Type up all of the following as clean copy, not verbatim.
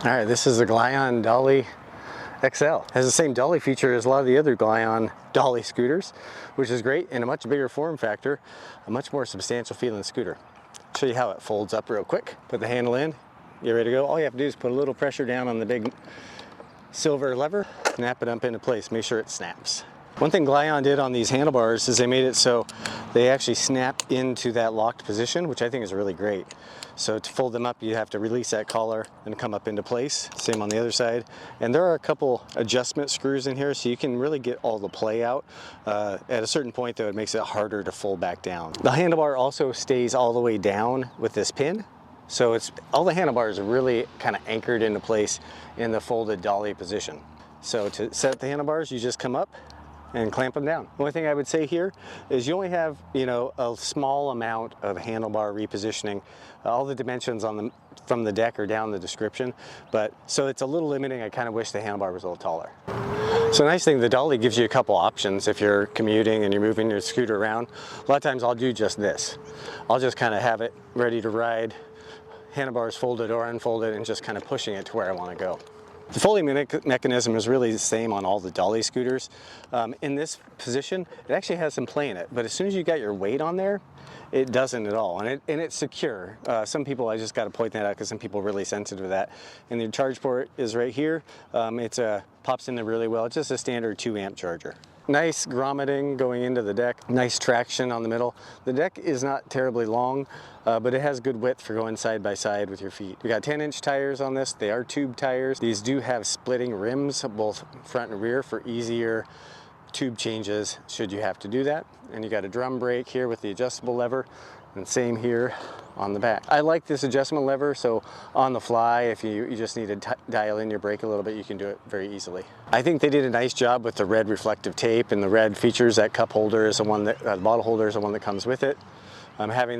All right, this is the Glion Dolly XL. Has the same dolly feature as a lot of the other Glion Dolly scooters, which is great, and a much bigger form factor, a much more substantial feeling scooter. Show you how it folds up real quick. Put the handle in, get ready to go. All you have to do is put a little pressure down on the big silver lever, snap it up into place, make sure it snaps. One thing Glion did on these handlebars is they made it so they actually snap into that locked position, which I think is really great. So to fold them up, you have to release that collar and come up into place. Same on the other side. And there are a couple adjustment screws in here, so you can really get all the play out. At a certain point though, it makes it harder to fold back down. The handlebar also stays all the way down with this pin. So all the handlebars are really kind of anchored into place in the folded dolly position. So to set the handlebars, you just come up and clamp them down. The only thing I would say here is you only have, a small amount of handlebar repositioning. All the dimensions from the deck are down in the description, so it's a little limiting. I kind of wish the handlebar was a little taller. So the nice thing, the dolly gives you a couple options if you're commuting and you're moving your scooter around. A lot of times I'll do just this. I'll just kind of have it ready to ride, handlebars folded or unfolded, and just kind of pushing it to where I want to go. The folding mechanism is really the same on all the dolly scooters. In this position, it actually has some play in it, but as soon as you got your weight on there, it doesn't at all, and it's secure. Some people, I just got to point that out because some people are really sensitive to that. And the charge port is right here. Pops in there really well. It's just a standard 2-amp charger. Nice grommeting going into the deck, nice traction on the middle. The deck is not terribly long, but it has good width for going side by side with your feet. We got 10-inch tires on this. They are tube tires. These do have splitting rims, both front and rear, for easier tube changes should you have to do that. And you got a drum brake here with the adjustable lever, and same here on the back. I like this adjustment lever, so on the fly, if you just need to dial in your brake a little bit, you can do it very easily. I think they did a nice job with the red reflective tape and the red features. That cup holder is the one that, the bottle holder is the one that comes with it. Having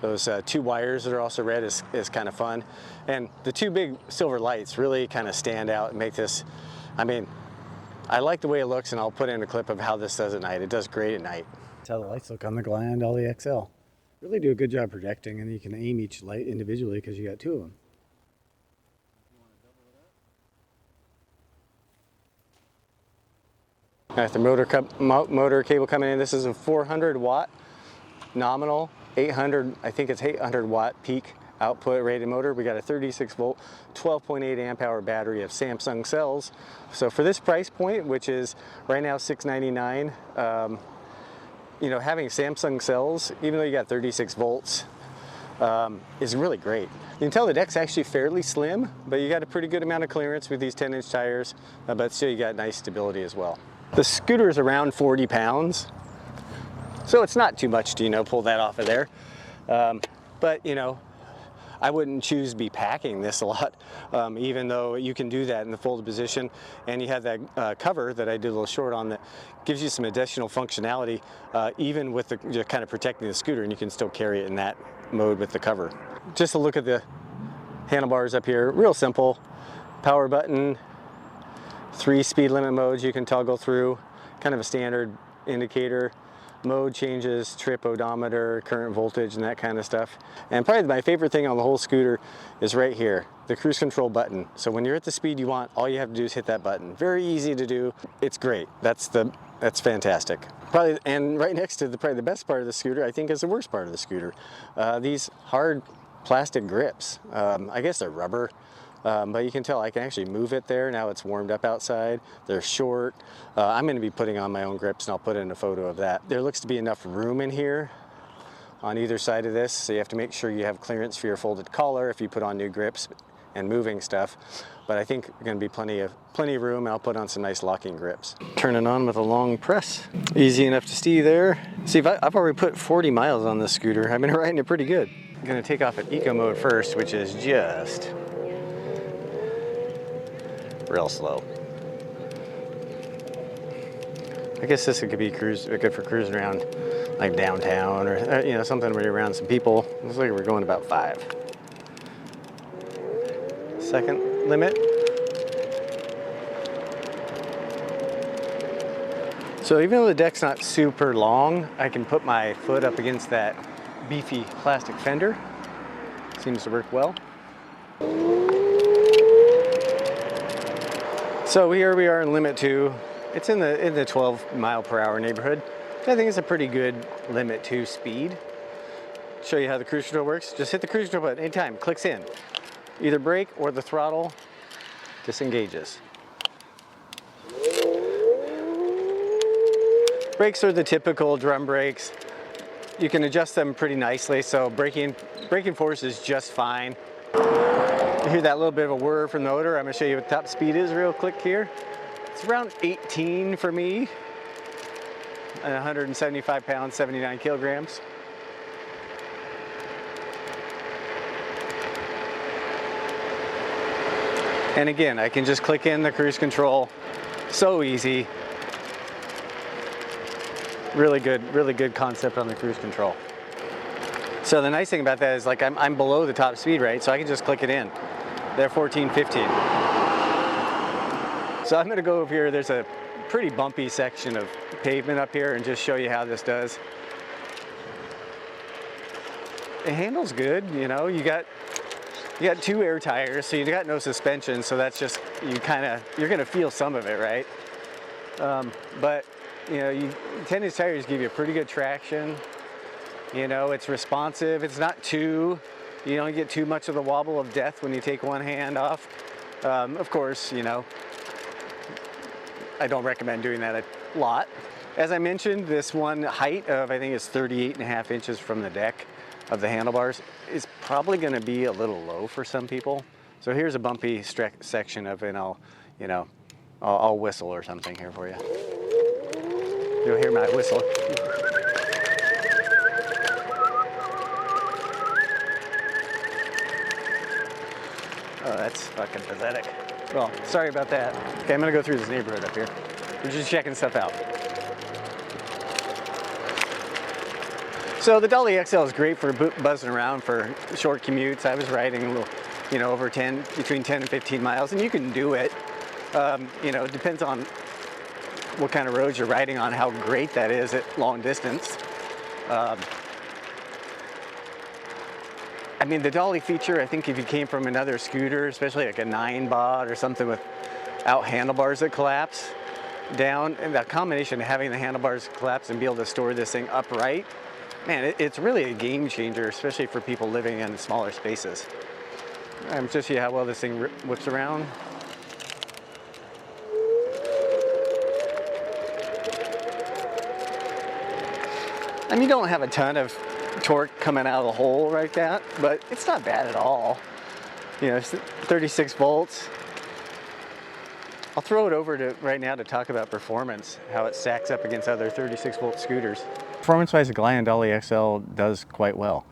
those 2 wires that are also red is kind of fun. And the 2 big silver lights really kind of stand out and make this, I like the way it looks, and I'll put in a clip of how this does at night. It does great at night. That's how the lights look on the Glion Dolly XL. Really do a good job projecting, and you can aim each light individually because you got 2 of them. All right, the motor cable coming in. This is a 400 watt nominal, 800, I think it's 800 watt peak output rated motor. We got a 36 volt, 12.8 amp hour battery of Samsung cells. So for this price point, which is right now $699, having Samsung cells, even though you got 36 volts, is really great. You can tell the deck's actually fairly slim, but you got a pretty good amount of clearance with these 10-inch tires, but still you got nice stability as well. The scooter is around 40 pounds, so it's not too much to, pull that off of there. But, I wouldn't choose to be packing this a lot, even though you can do that in the folded position. And you have that cover that I did a little short on that gives you some additional functionality, even with the kind of protecting the scooter, and you can still carry it in that mode with the cover. Just a look at the handlebars up here, real simple. Power button, 3 speed limit modes you can toggle through, kind of a standard indicator. Mode changes, trip odometer, current voltage, and that kind of stuff. And probably my favorite thing on the whole scooter is right here, the cruise control button. So when you're at the speed you want, all you have to do is hit that button. Very easy to do. It's great. That's fantastic. Probably, and right next to probably the best part of the scooter, I think, is the worst part of the scooter. These hard plastic grips. I guess they're rubber. But you can tell I can actually move it there. Now it's warmed up outside. They're short. I'm going to be putting on my own grips, and I'll put in a photo of that. There looks to be enough room in here on either side of this, so you have to make sure you have clearance for your folded collar if you put on new grips and moving stuff. But I think there's going to be plenty of room, and I'll put on some nice locking grips. Turn it on with a long press. Easy enough to see there. See, I've already put 40 miles on this scooter. I've been riding it pretty good. I'm going to take off at eco mode first, which is just real slow. I guess this could be good for cruising around like downtown or something where you're around some people. Looks like we're going about 5. Second limit. So even though the deck's not super long, I can put my foot up against that beefy plastic fender. Seems to work well. So here we are in limit 2. It's in the 12 mile per hour neighborhood. I think it's a pretty good limit 2 speed. Show you how the cruise control works. Just hit the cruise control button anytime, clicks in. Either brake or the throttle disengages. Brakes are the typical drum brakes. You can adjust them pretty nicely, so braking force is just fine. You hear that little bit of a whir from the motor. I'm gonna show you what top speed is real quick here. It's around 18 for me, and 175 pounds, 79 kilograms. And again, I can just click in the cruise control. So easy. Really good concept on the cruise control. So the nice thing about that is, like, I'm below the top speed, right? So I can just click it in. They're 14, 15. So I'm gonna go over here. There's a pretty bumpy section of pavement up here and just show you how this does. It handles good, you know. You got 2 air tires, so you got no suspension, so that's just, you're gonna feel some of it, right? But you know, 10-inch tires give you pretty good traction. You know, it's responsive. It's not you don't get too much of the wobble of death when you take one hand off. Of course, you know, I don't recommend doing that a lot. As I mentioned, this one height of, I think it's 38.5 inches from the deck of the handlebars is probably going to be a little low for some people. So here's a bumpy section of it, and I'll whistle or something here for you. You'll hear my whistle. Oh, that's fucking pathetic. Well, sorry about that. Okay, I'm gonna go through this neighborhood up here. We're just checking stuff out. So the Dolly XL is great for buzzing around for short commutes. I was riding a little, you know, between 10 and 15 miles, and you can do it. You know, it depends on what kind of roads you're riding on, how great that is at long distance. I mean, the Dolly feature, I think if you came from another scooter, especially like a 9-bod or something without handlebars that collapse down, and that combination of having the handlebars collapse and be able to store this thing upright, man, it's really a game changer, especially for people living in smaller spaces. I'm just see how well this thing whips around. I mean, you don't have a ton of torque coming out of the hole like that, but it's not bad at all. You know, it's 36 volts. I'll throw it over to right now to talk about performance, how it stacks up against other 36 volt scooters. Performance-wise, the Glion Dolly XL does quite well.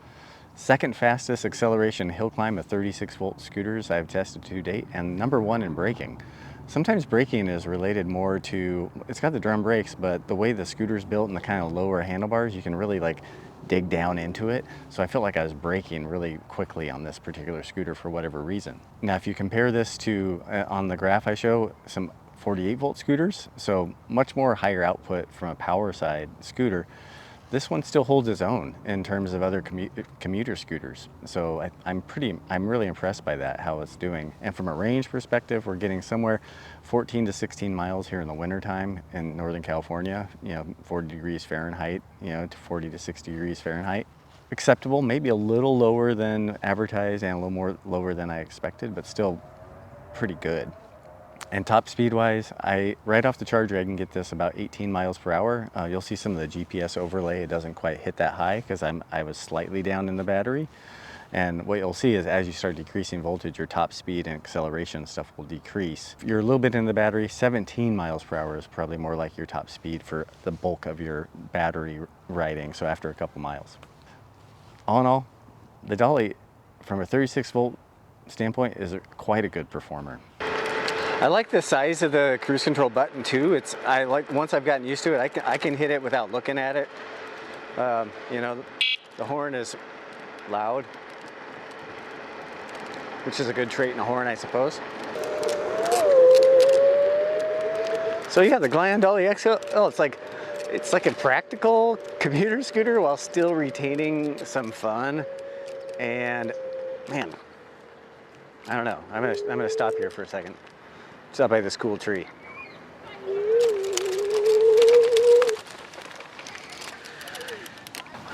Second fastest acceleration hill climb of 36 volt scooters I've tested to date, and #1 in braking. Sometimes braking is related more to, it's got the drum brakes, but the way the scooter's built and the kind of lower handlebars, you can really like dig down into it. So I felt like I was braking really quickly on this particular scooter for whatever reason. Now, if you compare this to, on the graph I show, some 48 volt scooters, so much more higher output from a power side scooter, this one still holds its own in terms of other commuter scooters. So I'm really impressed by that, how it's doing. And from a range perspective, we're getting somewhere 14 to 16 miles here in the wintertime in Northern California, you know, 40 degrees Fahrenheit, you know, to 40 to 60 degrees Fahrenheit. Acceptable, maybe a little lower than advertised and a little more lower than I expected, but still pretty good. And top speed wise, right off the charger, I can get this about 18 miles per hour. You'll see some of the GPS overlay. It doesn't quite hit that high because I was slightly down in the battery. And what you'll see is as you start decreasing voltage, your top speed and acceleration stuff will decrease. If you're a little bit in the battery, 17 miles per hour is probably more like your top speed for the bulk of your battery riding. So after a couple miles. All in all, the Dolly, from a 36 volt standpoint, is quite a good performer. I like the size of the cruise control button too. Once I've gotten used to it, I can hit it without looking at it. You know, the horn is loud, which is a good trait in a horn, I suppose. So yeah, the Glion Dolly XL, it's like a practical commuter scooter while still retaining some fun. And man, I don't know. I'm gonna stop here for a second. It's out by this cool tree.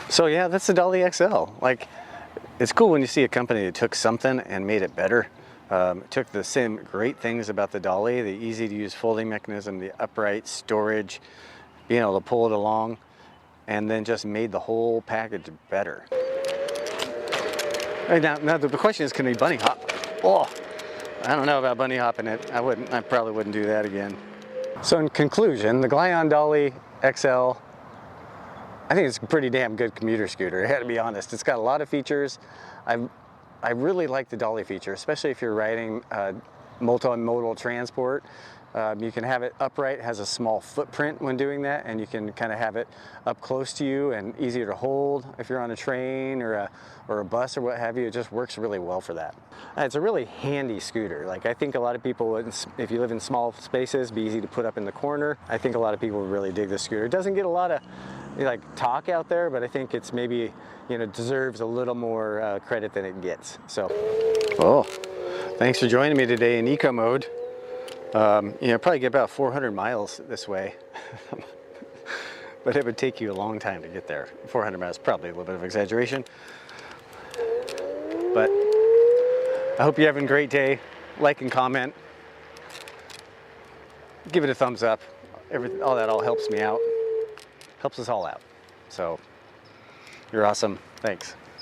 So yeah, that's the Dolly XL. Like, it's cool when you see a company that took something and made it better. Took the same great things about the Dolly, the easy to use folding mechanism, the upright storage, being able to pull it along, and then just made the whole package better. Right, now the question is, can we bunny hop? Oh, I don't know about bunny hopping it. I probably wouldn't do that again. So in conclusion, the Glion Dolly XL, I think it's a pretty damn good commuter scooter. I had to be honest. It's got a lot of features. I really like the Dolly feature, especially if you're riding multimodal transport. You can have it upright, it has a small footprint when doing that, and you can kind of have it up close to you and easier to hold if you're on a train or a bus or what have you. It just works really well for that. It's a really handy scooter. Like, I think a lot of people would, if you live in small spaces, be easy to put up in the corner. I think a lot of people would really dig this scooter. It doesn't get a lot of like talk out there, but I think it's maybe, you know, deserves a little more credit than it gets. So, oh, thanks for joining me today in eco mode. You know, probably get about 400 miles this way, but it would take you a long time to get there. 400 miles, probably a little bit of exaggeration, but I hope you're having a great day. Like and comment, give it a thumbs up. All that all helps me out, helps us all out. So you're awesome. Thanks.